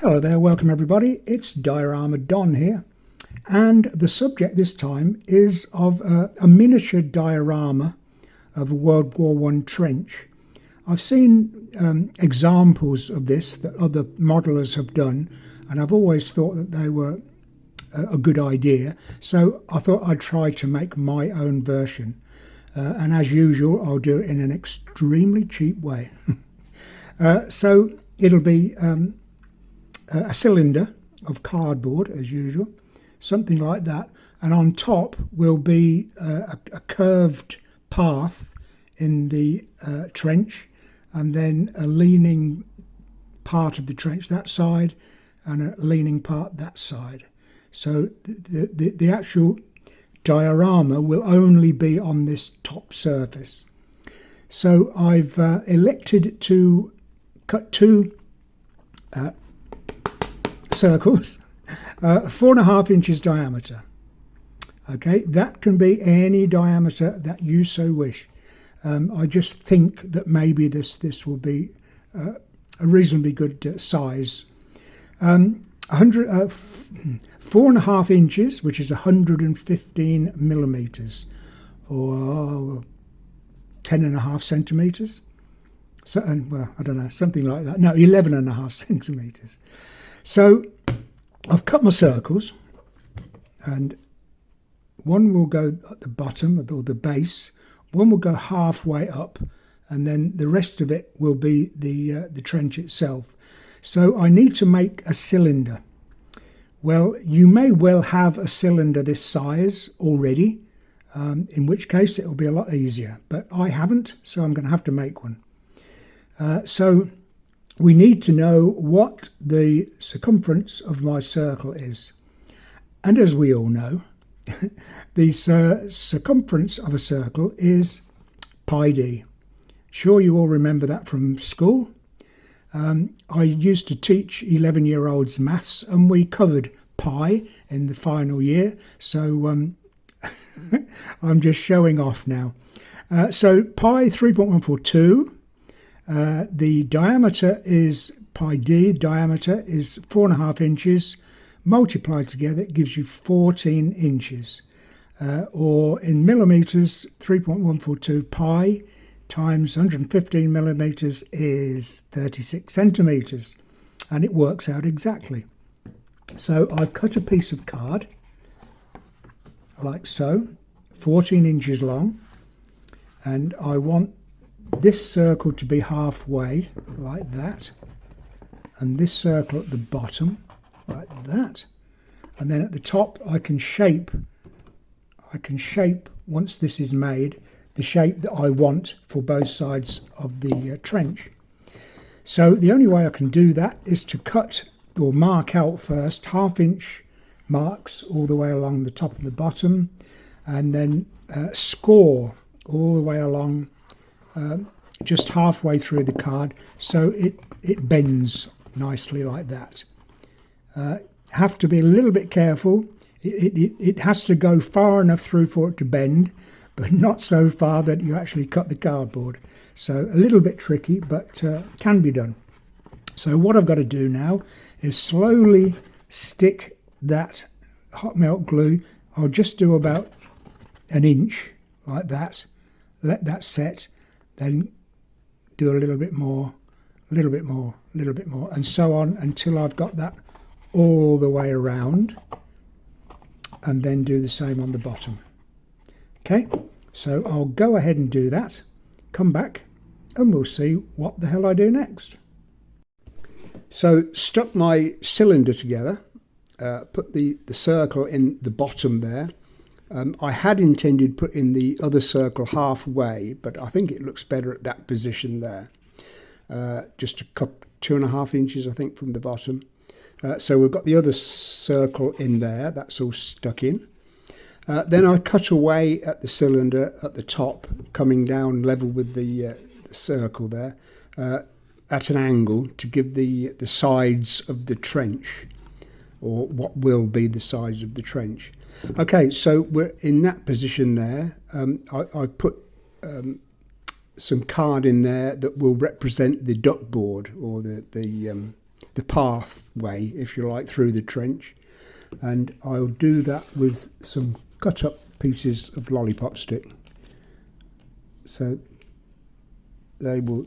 Hello there, welcome everybody. It's Diorama Don here, and the subject this time is of a miniature diorama of a World War I trench. I've seen examples of this that other modelers have done, and I've always thought that they were a good idea, so I thought I'd try to make my own version. And as usual, I'll do it in an extremely cheap way. So it'll be a cylinder of cardboard as usual, something like that, and on top will be a curved path in the trench, and then a leaning part of the trench that side and a leaning part that side. So the actual diorama will only be on this top surface. So I've elected to cut two circles, 4.5 inches diameter. Okay, that can be any diameter that you so wish. I just think that maybe this will be a reasonably good size. 4.5 inches, which is 115 millimeters, or 10.5 centimeters. So, well, I don't know, something like that. No, 11.5 centimeters. So I've cut my circles, and one will go at the bottom or the base, one will go halfway up, and then the rest of it will be the trench itself. So I need to make a cylinder. Well, you may well have a cylinder this size already, in which case it will be a lot easier, but I haven't, so I'm going to have to make one. So we need to know what the circumference of my circle is. And as we all know, the circumference of a circle is pi d. Sure, you all remember that from school. I used to teach 11-year-olds maths, and we covered pi in the final year, so I'm just showing off now. So pi 3.142. The diameter is pi d, diameter is 4.5 inches, multiplied together it gives you 14 inches, or in millimeters, 3.142 pi times 115 millimeters is 36 centimeters, and it works out exactly. So I've cut a piece of card like so, 14 inches long, and I want this circle to be halfway like that, and this circle at the bottom like that, and then at the top I can shape once this is made the shape that I want for both sides of the trench. So the only way I can do that is to cut or mark out first 1/2 inch marks all the way along the top and the bottom, and then score all the way along just halfway through the card, so it bends nicely like that. Have to be a little bit careful. It has to go far enough through for it to bend, but not so far that you actually cut the cardboard. So a little bit tricky, but can be done. So what I've got to do now is slowly stick that hot melt glue. I'll just do about 1 inch like that, let that set, then do a little bit more, a little bit more, a little bit more, and so on until I've got that all the way around, and then do the same on the bottom. Okay, so I'll go ahead and do that, come back, and we'll see what the hell I do next. So stuck my cylinder together, put the circle in the bottom there. I had intended putting the other circle halfway, but I think it looks better at that position there. Just a cup 2.5 inches I think from the bottom. So we've got the other circle in there, that's all stuck in. Then I cut away at the cylinder at the top, coming down level with the circle there, at an angle to give the sides of the trench, or what will be the sides of the trench. Okay, so we're in that position there. I put some card in there that will represent the duck board, or the pathway, if you like, through the trench. And I'll do that with some cut up pieces of lollipop stick, so they will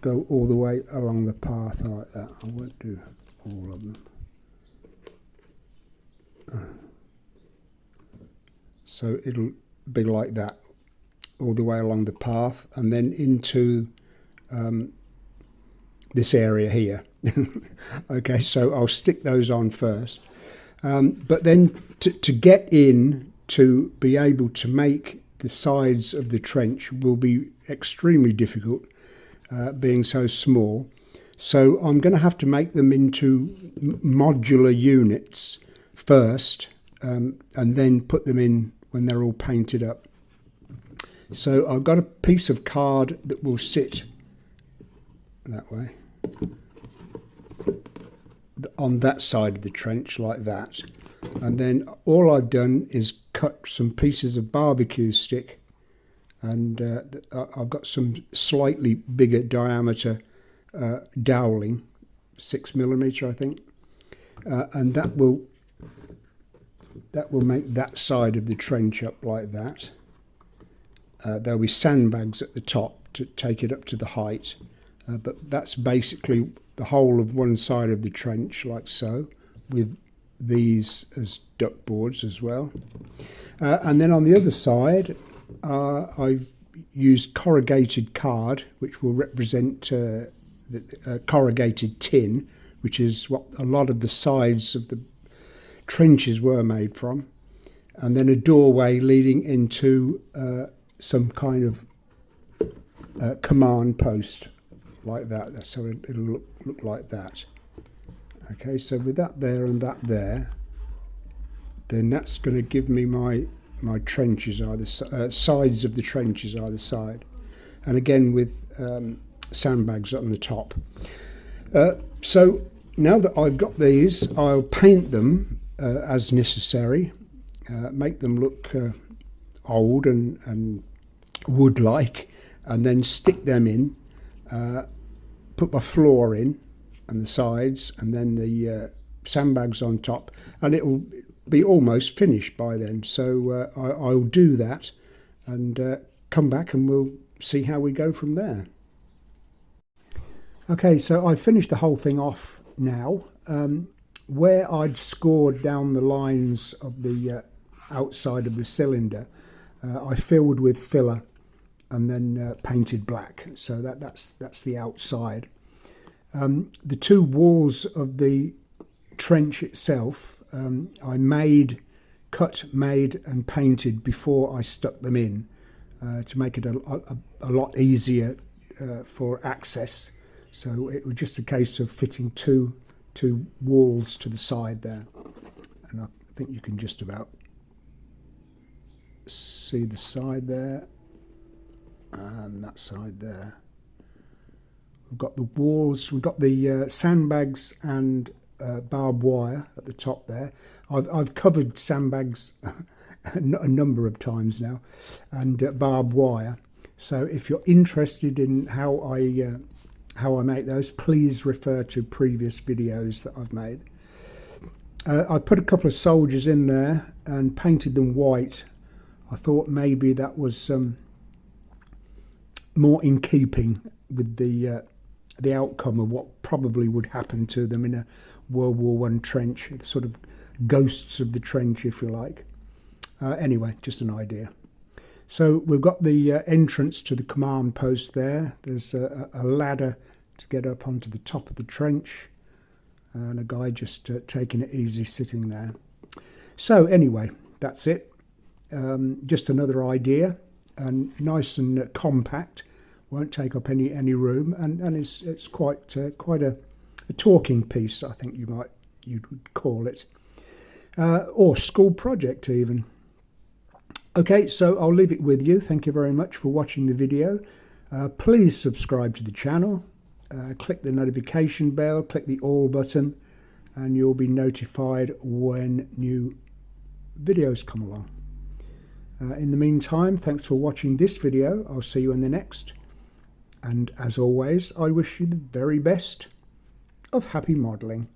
go all the way along the path like that. I won't do all of them. So it'll be like that all the way along the path, and then into this area here. Okay, so I'll stick those on first, but then to get in, to be able to make the sides of the trench will be extremely difficult, being so small. So I'm going to have to make them into modular units first, and then put them in when they're all painted up. So I've got a piece of card that will sit that way on that side of the trench like that, and then all I've done is cut some pieces of barbecue stick, and I've got some slightly bigger diameter doweling, 6mm I think, and that will make that side of the trench up like that. There'll be sandbags at the top to take it up to the height, but that's basically the whole of one side of the trench, like so, with these as duck boards as well. And then on the other side, I've used corrugated card, which will represent the corrugated tin, which is what a lot of the sides of the trenches were made from, and then a doorway leading into some kind of command post like that. So it'll look like that. Okay, so with that there and that there, then that's going to give me my trenches either sides of the trenches either side, and again with sandbags on the top. So now that I've got these, I'll paint them as necessary, make them look old and wood-like, and then stick them in, put my floor in and the sides, and then the sandbags on top, and it will be almost finished by then. So I'll do that and come back and we'll see how we go from there. Okay, so I finished the whole thing off now. Where I'd scored down the lines of the outside of the cylinder, I filled with filler and then painted black. So that's the outside. The two walls of the trench itself, I cut, made and painted before I stuck them in, to make it a lot easier for access. So it was just a case of fitting two walls to the side there, and I think you can just about see the side there and that side there. We've got the walls, we've got the sandbags and barbed wire at the top there. I've covered sandbags a number of times now, and barbed wire. So if you're interested in how I make those, please refer to previous videos that I've made. I put a couple of soldiers in there and painted them white. I thought maybe that was more in keeping with the outcome of what probably would happen to them in a World War I trench, the sort of ghosts of the trench, if you like. Anyway, just an idea. So we've got the entrance to the command post there. There's a ladder to get up onto the top of the trench, and a guy just taking it easy sitting there. So anyway, that's it. Just another idea, and nice and compact, won't take up any room, and it's quite a talking piece, I think you'd call it, or school project even. Okay, so I'll leave it with you. Thank you very much for watching the video. Please subscribe to the channel, click the notification bell, click the all button, and you'll be notified when new videos come along. In the meantime, thanks for watching this video. I'll see you in the next. And as always, I wish you the very best. of happy modelling.